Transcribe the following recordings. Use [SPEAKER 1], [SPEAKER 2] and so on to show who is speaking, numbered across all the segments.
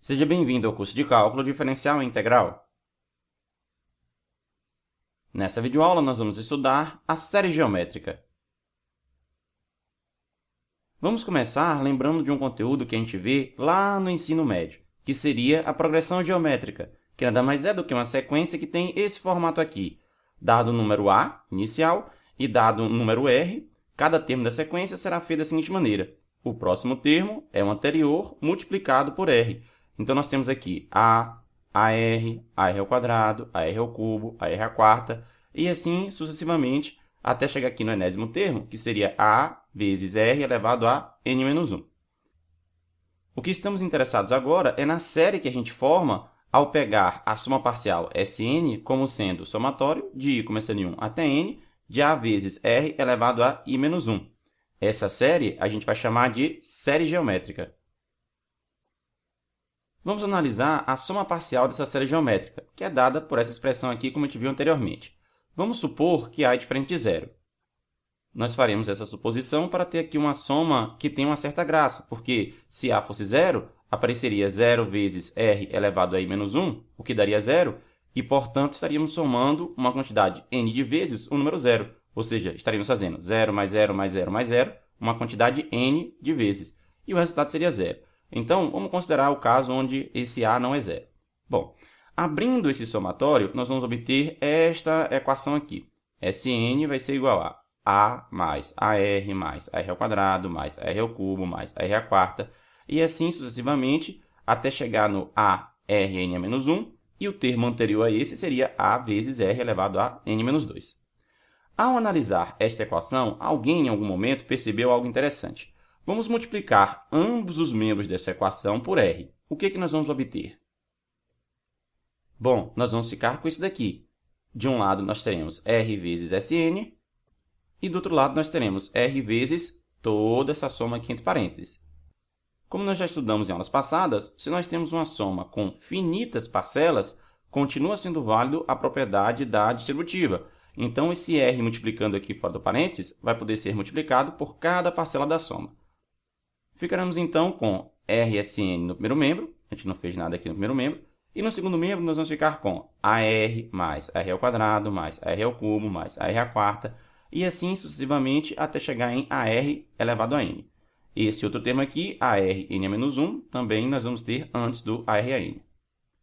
[SPEAKER 1] Seja bem-vindo ao curso de Cálculo Diferencial e Integral. Nessa videoaula, nós vamos estudar a série geométrica. Vamos começar lembrando de um conteúdo que a gente vê lá no ensino médio, que seria a progressão geométrica, que nada mais é do que uma sequência que tem esse formato aqui. Dado o número A, inicial, e dado o número R, cada termo da sequência será feito da seguinte maneira. O próximo termo é o anterior multiplicado por R. Então, nós temos aqui A, AR, AR ao quadrado, AR ao cubo, AR à quarta, e assim sucessivamente, até chegar aqui no enésimo termo, que seria A vezes R elevado a n-1. O que estamos interessados agora é na série que a gente forma ao pegar a soma parcial Sn como sendo o somatório de i começando em 1 até n, de A vezes R elevado a i-1. Essa série a gente vai chamar de série geométrica. Vamos analisar a soma parcial dessa série geométrica, que é dada por essa expressão aqui, como a gente viu anteriormente. Vamos supor que A é diferente de zero. Nós faremos essa suposição para ter aqui uma soma que tem uma certa graça, porque se A fosse zero, apareceria 0 vezes R elevado a i-1, o que daria zero, e, portanto, estaríamos somando uma quantidade n de vezes o número zero, ou seja, estaríamos fazendo 0 mais 0 mais 0 mais 0, uma quantidade n de vezes, e o resultado seria zero. Então, vamos considerar o caso onde esse A não é zero. Bom, abrindo esse somatório, nós vamos obter esta equação aqui. Sn vai ser igual a mais AR ao quadrado, mais AR ao cubo, mais AR à quarta, e assim sucessivamente, até chegar no ARn-1, e o termo anterior a esse seria A vezes R elevado a n-2. Ao analisar esta equação, alguém em algum momento percebeu algo interessante. Vamos multiplicar ambos os membros dessa equação por R. O que nós vamos obter? Bom, nós vamos ficar com isso daqui. De um lado, nós teremos R vezes Sn, e do outro lado, nós teremos R vezes toda essa soma aqui entre parênteses. Como nós já estudamos em aulas passadas, se nós temos uma soma com finitas parcelas, continua sendo válido a propriedade da distributiva. Então, esse R multiplicando aqui fora do parênteses vai poder ser multiplicado por cada parcela da soma. Ficaremos, então, com RSN no primeiro membro, a gente não fez nada aqui no primeiro membro, e no segundo membro nós vamos ficar com AR mais AR ao quadrado, mais AR ao cubo, mais AR à quarta, e assim sucessivamente até chegar em AR elevado a n. Esse outro termo aqui, ARn-1, também nós vamos ter antes do AR a n.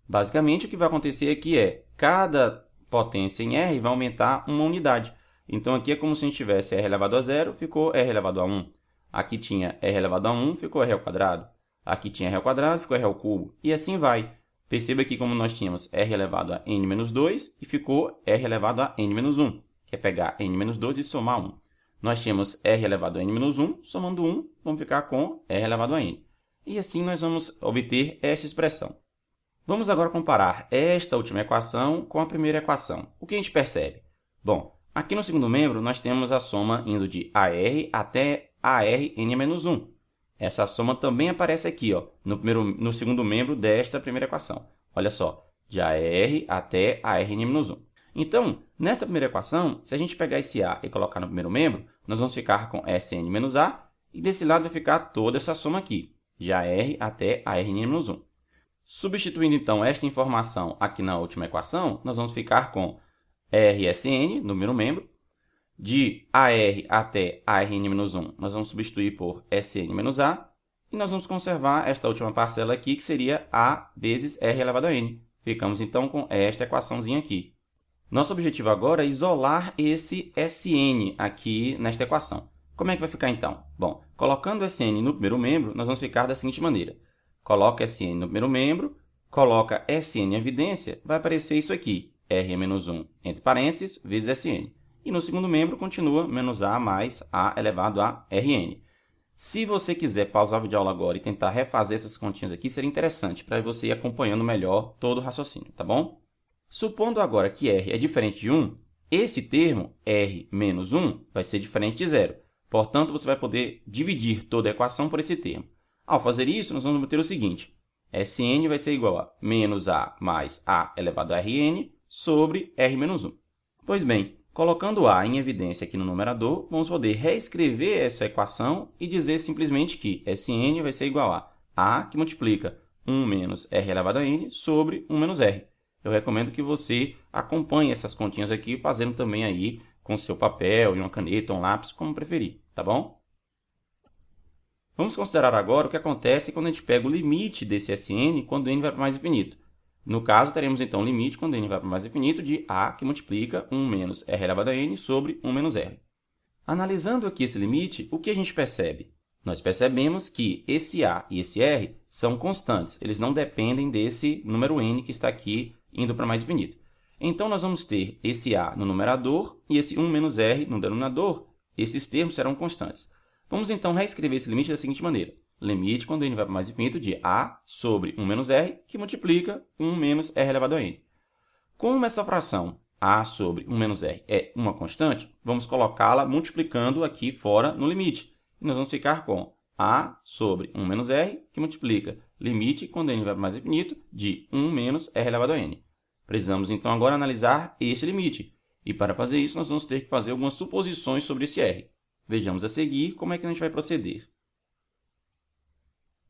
[SPEAKER 1] Basicamente, o que vai acontecer aqui é, cada potência em R vai aumentar uma unidade. Então, aqui é como se a gente tivesse R elevado a 0, ficou R elevado a 1. Aqui tinha R elevado a 1, ficou R ao quadrado. Aqui tinha R ao quadrado, ficou R ao cubo. E assim vai. Perceba aqui como nós tínhamos R elevado a n-2 e ficou R elevado a n-1, que é pegar n-2 e somar 1. Nós tínhamos R elevado a n-1, somando 1, vamos ficar com R elevado a n. E assim nós vamos obter esta expressão. Vamos agora comparar esta última equação com a primeira equação. O que a gente percebe? Bom, aqui no segundo membro nós temos a soma indo de AR até ARn-1. Essa soma também aparece aqui, ó, no segundo membro desta primeira equação. Olha só, de AR até ARn-1. Então, nessa primeira equação, se a gente pegar esse A e colocar no primeiro membro, nós vamos ficar com Sn menos A, e desse lado vai ficar toda essa soma aqui, de AR até ARn-1. Substituindo, então, esta informação aqui na última equação, nós vamos ficar com RSN, no primeiro membro, de AR até ARn-1, nós vamos substituir por Sn menos A, e nós vamos conservar esta última parcela aqui, que seria A vezes R elevado a n. Ficamos, então, com esta equaçãozinha aqui. Nosso objetivo agora é isolar esse Sn aqui nesta equação. Como é que vai ficar, então? Bom, colocando Sn no primeiro membro, nós vamos ficar da seguinte maneira. Coloca Sn no primeiro membro, coloca Sn em evidência, vai aparecer isso aqui, R-1 entre parênteses, vezes Sn. E no segundo membro continua menos A mais A elevado a Rn. Se você quiser pausar o vídeo aula agora e tentar refazer essas continhas aqui, seria interessante para você ir acompanhando melhor todo o raciocínio, tá bom? Supondo agora que R é diferente de 1, esse termo, R menos 1, vai ser diferente de zero. Portanto, você vai poder dividir toda a equação por esse termo. Ao fazer isso, nós vamos obter o seguinte. Sn vai ser igual a menos A mais A elevado a Rn sobre R menos 1. Pois bem, colocando A em evidência aqui no numerador, vamos poder reescrever essa equação e dizer simplesmente que Sn vai ser igual a que multiplica 1 menos r elevado a n sobre 1 menos r. Eu recomendo que você acompanhe essas continhas aqui, fazendo também aí com seu papel, e uma caneta, um lápis, como preferir, tá bom? Vamos considerar agora o que acontece quando a gente pega o limite desse Sn quando n vai para mais infinito. No caso, teremos então o limite quando n vai para mais infinito de a que multiplica 1 menos r elevado a n sobre 1 menos r. Analisando aqui esse limite, o que a gente percebe? Nós percebemos que esse a e esse r são constantes, eles não dependem desse número n que está aqui indo para mais infinito. Então, nós vamos ter esse a no numerador e esse 1 menos r no denominador. Esses termos serão constantes. Vamos, então, reescrever esse limite da seguinte maneira. Limite quando n vai para mais infinito de a sobre 1 menos r, que multiplica 1 menos r elevado a n. Como essa fração a sobre 1 menos r é uma constante, vamos colocá-la multiplicando aqui fora no limite. E nós vamos ficar com a sobre 1 menos r, que multiplica limite quando n vai para mais infinito de 1 menos r elevado a n. Precisamos, então, agora analisar esse limite. E para fazer isso, nós vamos ter que fazer algumas suposições sobre esse r. Vejamos a seguir como é que a gente vai proceder.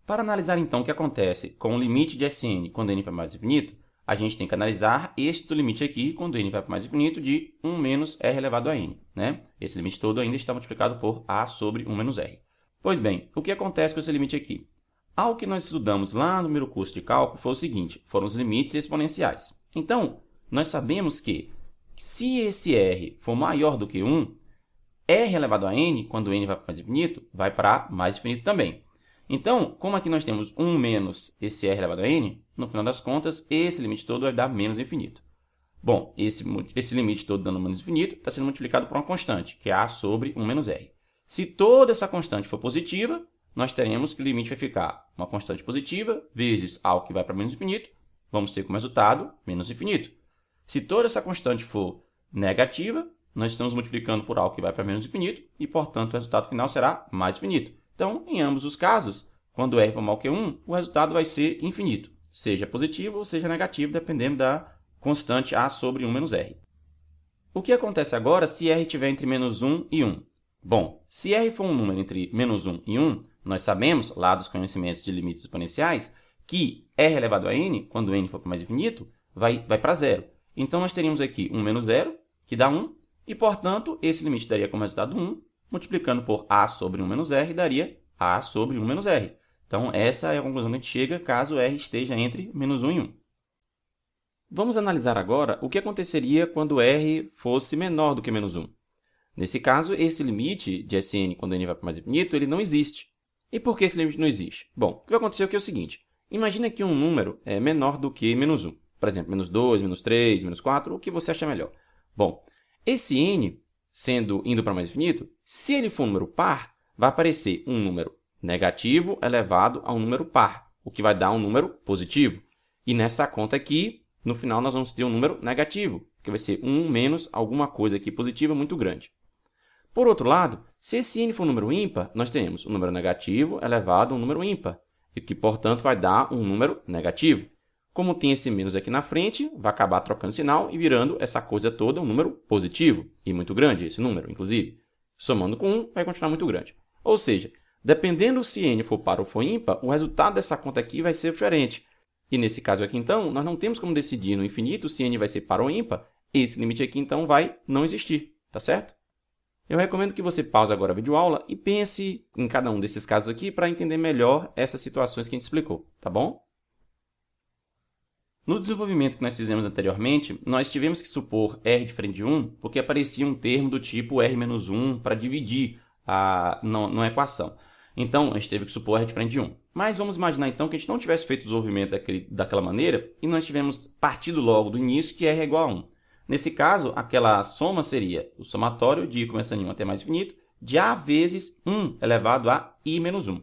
[SPEAKER 1] Para analisar, então, o que acontece com o limite de Sn quando n vai para mais infinito, a gente tem que analisar este do limite aqui, quando n vai para mais infinito, de 1 menos r elevado a n. Né? Esse limite todo ainda está multiplicado por a sobre 1 menos r. Pois bem, o que acontece com esse limite aqui? Algo que nós estudamos lá no primeiro curso de cálculo foi o seguinte, foram os limites exponenciais. Então, nós sabemos que se esse r for maior do que 1, r elevado a n, quando n vai para mais infinito, vai para mais infinito também. Então, como aqui nós temos 1 menos esse r elevado a n, no final das contas, esse limite todo vai dar menos infinito. Bom, esse limite todo dando menos infinito está sendo multiplicado por uma constante, que é a sobre 1 menos r. Se toda essa constante for positiva, nós teremos que o limite vai ficar uma constante positiva vezes algo que vai para menos infinito, vamos ter como resultado menos infinito. Se toda essa constante for negativa, nós estamos multiplicando por algo que vai para menos infinito e, portanto, o resultado final será mais infinito. Então, em ambos os casos, quando r for maior que 1, o resultado vai ser infinito, seja positivo ou seja negativo, dependendo da constante a sobre 1 menos r. O que acontece agora se r estiver entre menos 1 e 1? Bom, se r for um número entre menos 1 e 1, nós sabemos, lá dos conhecimentos de limites exponenciais, que r elevado a n, quando n for para mais infinito, vai para zero. Então, nós teríamos aqui 1 menos 0, que dá 1, e, portanto, esse limite daria como resultado 1, multiplicando por a sobre 1 menos r, daria a sobre 1 menos r. Então, essa é a conclusão que a gente chega caso r esteja entre menos 1 e 1. Vamos analisar agora o que aconteceria quando r fosse menor do que menos 1. Nesse caso, esse limite de Sn quando n vai para mais infinito, ele não existe. E por que esse limite não existe? Bom, o que vai acontecer aqui é o seguinte. Imagina que um número é menor do que menos 1. Por exemplo, menos 2, menos 3, menos 4, o que você acha melhor. Bom, esse n, indo para mais infinito, se ele for um número par, vai aparecer um número negativo elevado a um número par, o que vai dar um número positivo. E nessa conta aqui, no final, nós vamos ter um número negativo, que vai ser 1 menos alguma coisa aqui positiva muito grande. Por outro lado, se esse n for um número ímpar, nós teremos um número negativo elevado a um número ímpar, e que, portanto, vai dar um número negativo. Como tem esse menos aqui na frente, vai acabar trocando sinal e virando essa coisa toda um número positivo, e muito grande esse número, inclusive. Somando com 1, vai continuar muito grande. Ou seja, dependendo se n for par ou for ímpar, o resultado dessa conta aqui vai ser diferente. E nesse caso aqui, então, nós não temos como decidir no infinito se n vai ser par ou ímpar. Esse limite aqui, então, vai não existir, tá certo? Eu recomendo que você pause agora a videoaula e pense em cada um desses casos aqui para entender melhor essas situações que a gente explicou, tá bom? No desenvolvimento que nós fizemos anteriormente, nós tivemos que supor r diferente de 1 porque aparecia um termo do tipo r menos 1 para dividir na equação. Então, a gente teve que supor r diferente de 1. Mas vamos imaginar então que a gente não tivesse feito o desenvolvimento daquela maneira e nós tivemos partido logo do início que r é igual a 1. Nesse caso, aquela soma seria o somatório de, começando em 1 até mais infinito, de a vezes 1 elevado a i menos 1.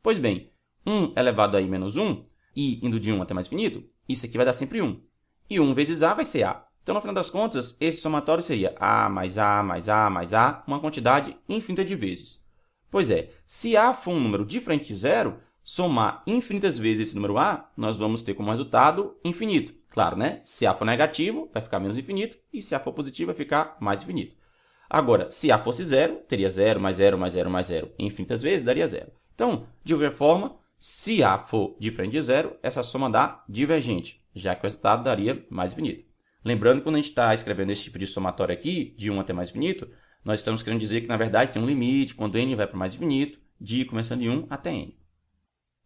[SPEAKER 1] Pois bem, 1 elevado a i menos 1, i indo de 1 até mais infinito, isso aqui vai dar sempre 1. E 1 vezes a vai ser a. Então, no final das contas, esse somatório seria a mais a mais a mais a, uma quantidade infinita de vezes. Pois é, se a for um número diferente de zero, somar infinitas vezes esse número a, nós vamos ter como resultado infinito. Claro, né? Se a for negativo, vai ficar menos infinito, e se a for positivo, vai ficar mais infinito. Agora, se a fosse zero, teria 0 mais 0 mais 0 mais 0 infinitas vezes, daria 0. Então, de qualquer forma, Se A for diferente de zero, essa soma dá divergente, já que o resultado daria mais infinito. Lembrando que quando a gente está escrevendo esse tipo de somatório aqui, de 1 até mais infinito, nós estamos querendo dizer que, na verdade, tem um limite, quando n vai para mais infinito, de começando de 1 até n.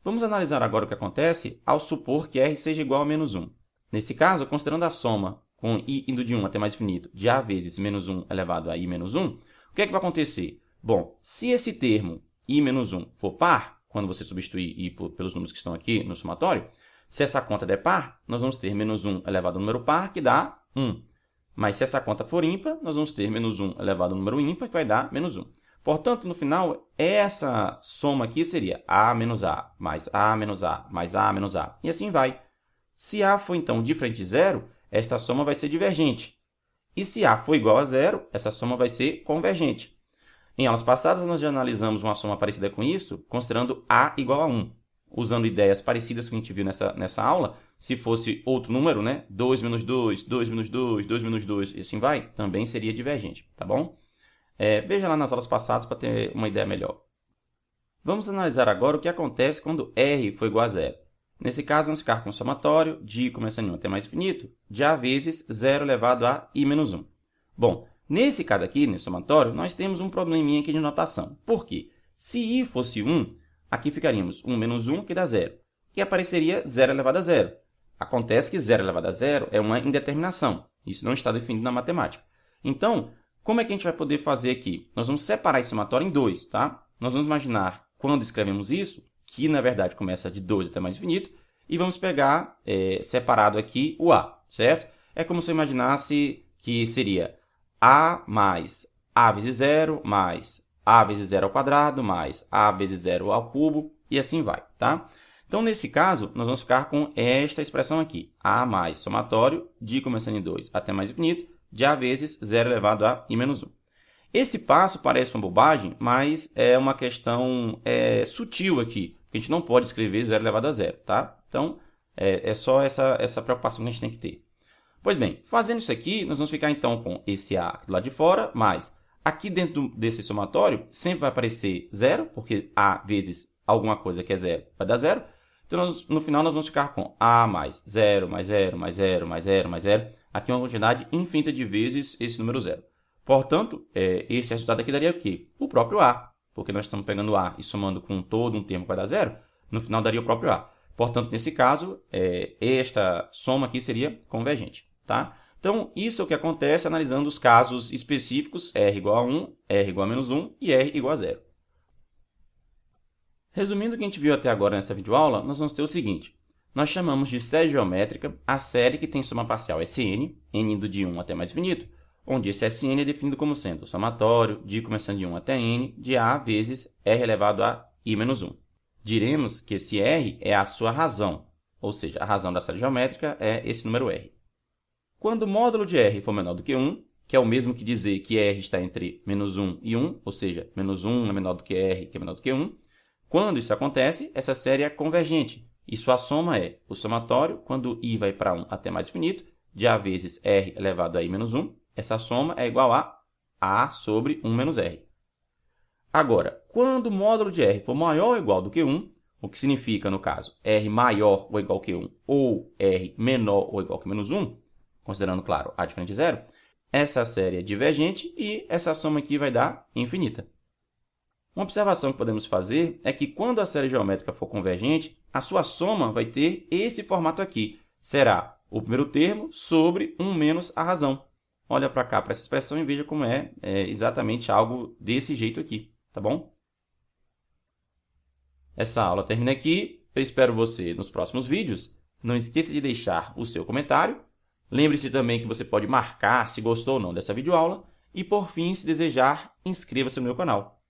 [SPEAKER 1] Vamos analisar agora o que acontece ao supor que r seja igual a menos 1. Nesse caso, considerando a soma com i indo de 1 até mais infinito de a vezes menos 1 elevado a i menos 1, o que é que vai acontecer? Bom, se esse termo i menos 1 for par, quando você substituir i pelos números que estão aqui no somatório, se essa conta der par, nós vamos ter menos 1 elevado ao número par, que dá 1. Mas se essa conta for ímpar, nós vamos ter menos 1 elevado ao número ímpar, que vai dar menos 1. Portanto, no final, essa soma aqui seria a menos a, mais a menos a, mais a menos a. E assim vai. Se a for, então, diferente de zero, esta soma vai ser divergente. E se a for igual a zero, essa soma vai ser convergente. Em aulas passadas, nós já analisamos uma soma parecida com isso, considerando a igual a 1. Usando ideias parecidas que a gente viu nessa aula, se fosse outro número, né? 2 menos 2, 2 menos 2, 2 menos 2, e assim vai, também seria divergente, tá bom? Veja lá nas aulas passadas para ter uma ideia melhor. Vamos analisar agora o que acontece quando r for igual a zero. Nesse caso, vamos ficar com o somatório de começando em 1 até mais infinito, de a vezes 0 elevado a i menos 1. Bom, nesse caso aqui, nesse somatório, nós temos um probleminha aqui de notação. Por quê? Se i fosse 1, aqui ficaríamos 1 menos 1, que dá 0. E apareceria 0 elevado a 0. Acontece que 0 elevado a 0 é uma indeterminação. Isso não está definido na matemática. Então, como é que a gente vai poder fazer aqui? Nós vamos separar esse somatório em dois, tá? Nós vamos imaginar, quando escrevemos isso, que na verdade começa de 2 até mais infinito, e vamos pegar separado aqui o a, certo? É como se eu imaginasse que seria a mais a vezes 0 mais a vezes 0 ao quadrado mais a vezes 0 ao cubo, e assim vai, tá? Então, nesse caso, nós vamos ficar com esta expressão aqui, a mais somatório de começando em 2 até mais infinito, de a vezes 0 elevado a i menos 1. Esse passo parece uma bobagem, mas é uma questão sutil aqui, porque a gente não pode escrever 0 elevado a 0, tá? Então, é só essa preocupação que a gente tem que ter. Pois bem, fazendo isso aqui, nós vamos ficar então com esse a do lado de fora, mas aqui dentro desse somatório sempre vai aparecer 0, porque a vezes alguma coisa que é 0 vai dar 0. Então, no final, nós vamos ficar com a mais 0, mais 0, mais 0, mais 0, mais 0. Aqui é uma quantidade infinita de vezes esse número 0. Portanto, esse resultado aqui daria o quê? O próprio a, porque nós estamos pegando a e somando com todo um termo que vai dar 0, no final daria o próprio a. Portanto, nesse caso, esta soma aqui seria convergente, tá? Então, isso é o que acontece analisando os casos específicos, r igual a 1, r igual a menos 1 e r igual a 0. Resumindo o que a gente viu até agora nessa videoaula, nós vamos ter o seguinte. Nós chamamos de série geométrica a série que tem soma parcial Sn, n indo de 1 até mais infinito, onde esse Sn é definido como sendo o somatório de começando de 1 até n de a vezes r elevado a i menos 1. Diremos que esse r é a sua razão, ou seja, a razão da série geométrica é esse número r. Quando o módulo de r for menor do que 1, que é o mesmo que dizer que r está entre menos 1 e 1, ou seja, menos 1 é menor do que r, que é menor do que 1, quando isso acontece, essa série é convergente, e sua soma é o somatório, quando i vai para 1 até mais infinito, de a vezes r elevado a i menos 1, essa soma é igual a sobre 1 menos r. Agora, quando o módulo de r for maior ou igual do que 1, o que significa, no caso, r maior ou igual que 1, ou r menor ou igual que menos 1, considerando, claro, a diferente de 0, essa série é divergente e essa soma aqui vai dar infinita. Uma observação que podemos fazer é que quando a série geométrica for convergente, a sua soma vai ter esse formato aqui. Será o primeiro termo sobre 1 menos a razão. Olha para cá, para essa expressão, e veja como é exatamente algo desse jeito aqui, tá bom? Essa aula termina aqui. Eu espero você nos próximos vídeos. Não esqueça de deixar o seu comentário. Lembre-se também que você pode marcar se gostou ou não dessa videoaula. E, por fim, se desejar, inscreva-se no meu canal.